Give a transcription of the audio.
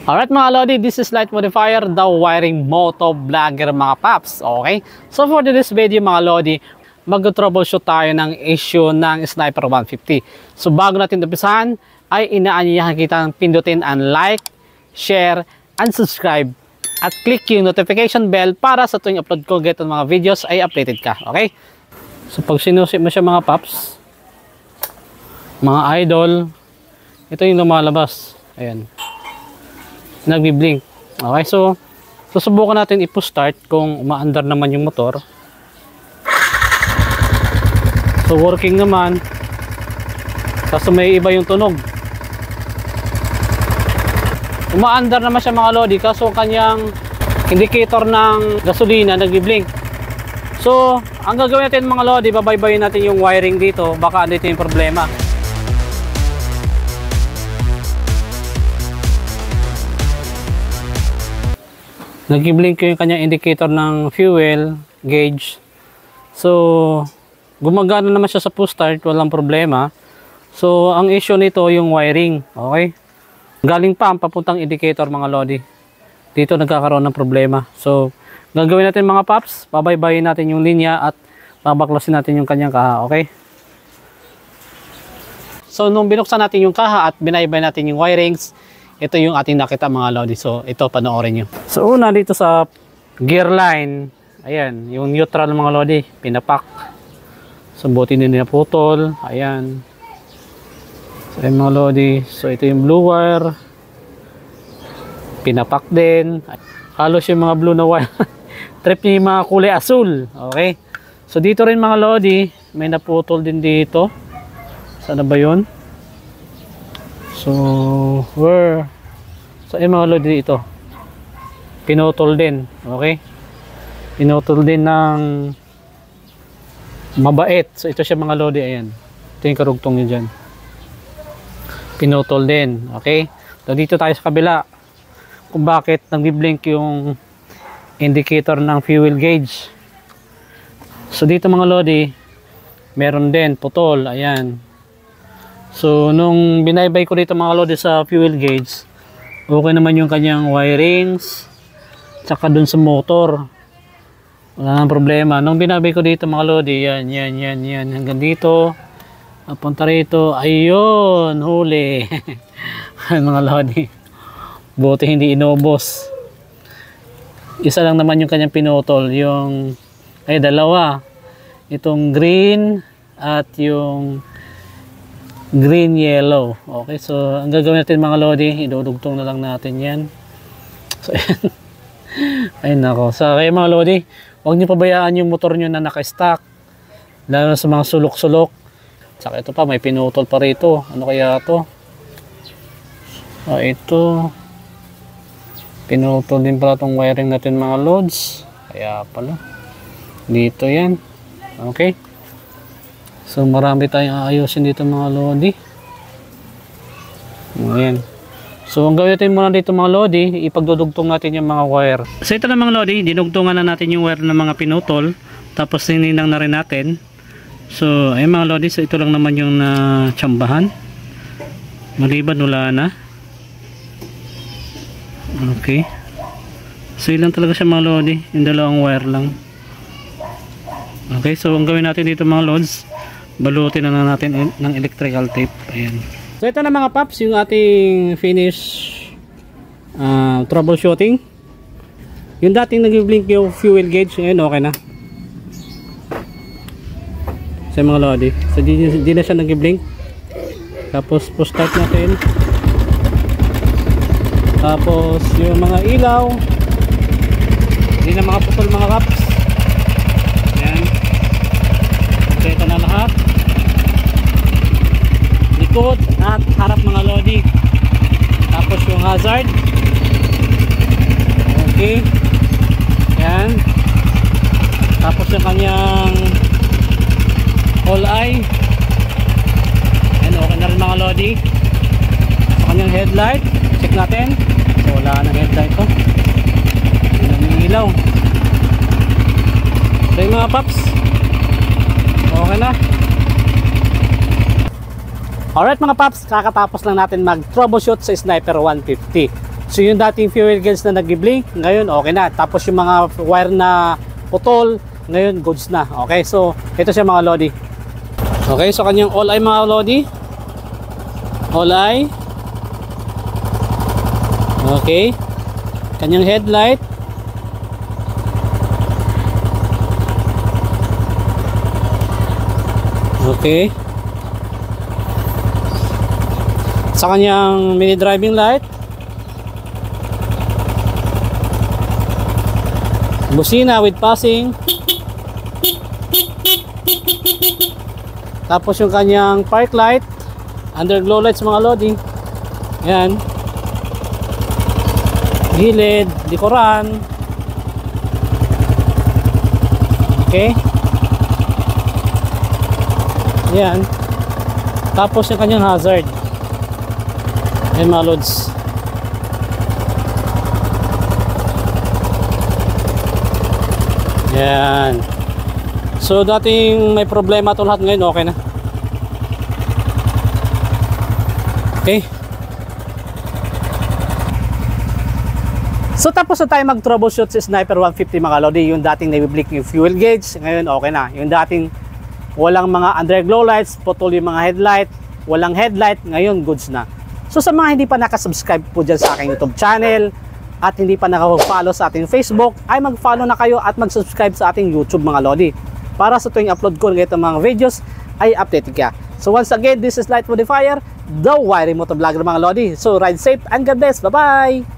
Alright mga Lodi, this is Light Modifier, the wiring moto vlogger mga paps. Okay? So for this video mga Lodi, mag-troubleshoot tayo ng issue ng Sniper 150. So bago natin umpisahan, ay inaanyayahan kita ng pindutin ang like, share, and subscribe. At click yung notification bell para sa tuwing upload ko ganitong mga videos ay updated ka. Okay? So pag sinusip mo siya mga paps, mga idol, ito yung lumalabas. Ayan. Nagbi-blink. Okay, so susubukan natin i-push-start kung umaandar naman yung motor. So working naman. Kaso may iba yung tunog. Umaandar naman siya mga Lodi, kaso kanyang indicator ng gasolina nagbi-blink. So ang gagawin natin mga Lodi, babaybayin natin yung wiring dito. Baka andito yung problema. Nag-blink yung kanyang indicator ng fuel gauge. So, gumagana naman siya sa push start, walang problema. So, ang issue nito yung wiring. Okay? Galing pa ang papuntang indicator mga Lodi. Dito nagkakaroon ng problema. So, gagawin natin mga paps, babaybayin natin yung linya at babaklasin natin yung kanyang kaha. Okay? So, nung binuksan natin yung kaha at binaybay natin yung wirings, ito yung ating nakita mga Lodi. So, ito panoorin nyo. So, una dito sa gear line, ayan, yung neutral mga Lodi, pinapak. So, buti din naputol. Ayan. So, ayan mga Lodi. So, ito yung blue wire. Pinapak din. Halos yung mga blue na wire. Trip niya yung mga kulay asul. Okay. So, dito rin mga Lodi, may naputol din dito. Sana ba yun? So, where? So, yung mga Lodi ito. Pinutol din. Okay? Pinutol din ng mabait. So, ito siya mga Lodi. Ayan. Ito yung karugtong nyo dyan. Pinutol din. Okay? So, dito tayo sa kabila. Kung bakit nag-blink yung indicator ng fuel gauge. So, dito mga Lodi, meron din. Putol. Ayan. So, nung binaybay ko dito mga Lodi sa fuel gauge, okay naman yung kanyang wirings, tsaka dun sa motor. Wala nang problema. Nung binaybay ko dito mga Lodi, yan. Hanggang dito, papunta rito, ayun, huli. Mga Lodi. Buti hindi inubos. Isa lang naman yung kanyang pinutol. Dalawa. Itong green at yung green yellow. Okay, so ang gagawin natin mga Lodi, idudugtong na lang natin yan. So ayun nako. So kaya mga Lodi, huwag niyo pabayaan yung motor niyo na naka-stock, lalo sa mga sulok-sulok. Saka ito pa, may pinutol pa rito. Ano kaya to? Ito pinutol din pala tong wiring natin mga lods. Kaya pala dito yan. Okay. So marami tayong aayusin dito mga Lodi. Ayan. So ang gawin natin muna dito mga Lodi, ipagdudugtong natin yung mga wire. So ito na mga Lodi, dinugtungan na natin yung wire ng mga pinutol. Tapos sininang na rin natin. So ayun mga Lodi, so ito lang naman yung natsambahan. Maliban wala na. Okay. So ilang talaga siya mga Lodi, yung dalawang wire lang. Okay, so ang gawin natin dito mga Lods, balutin na natin ng electrical tape. Ayan. So ito na mga paps, yung ating finish troubleshooting. Yung dating nag-blink yung fuel gauge, ngayon okay na. So mga Lodi, so di na siya nag-blink. Tapos push start natin. Tapos yung mga ilaw, hindi na makaputol mga paps. Ayan. So ito na lahat. Likod at harap mga Lodi. Tapos yung hazard. Okay. Yan. Tapos yung kanyang all eye. Yan, okay na rin mga Lodi. Sa kanyang headlight, check natin. So wala na headlight ko. Yan ang ilaw. So yung mga paps, okay na. Alright mga paps, kakatapos lang natin mag troubleshoot sa Sniper 150. So yung dating fuel gauge na nag-blink, ngayon okay na. Tapos yung mga wire na putol, ngayon goods na. Okay, so ito siya mga lodi. Okay, so kanyang all eye mga lodi. All eye. Okay. Kanyang headlight. Okay. Sa kanyang mini driving light. Busina with passing. Tapos yung kanyang park light, underglow lights mga lodi. Yan. Gilid, likuran. Okay. Yan. Tapos yung kanyang hazard. Yan mga lods. Yan. So dating may problema ito lahat, ngayon okay na. Okay. So tapos na tayo mag-troubleshoot sa Sniper 150 mga lodi. Yung dating nag-blink yung fuel gauge, ngayon okay na. Yung dating walang mga underglow lights, putol yung mga headlight, walang headlight, ngayon goods na. So sa mga hindi pa nakasubscribe po dyan sa aking YouTube channel at hindi pa nakapag-follow sa ating Facebook, ay mag-follow na kayo at mag-subscribe sa ating YouTube mga lodi. Para sa tuwing upload ko ng itong mga videos, ay updated ka. So once again, this is Light Modifier, the wiring motovlogger mga lodi. So ride safe and God bless. Bye-bye!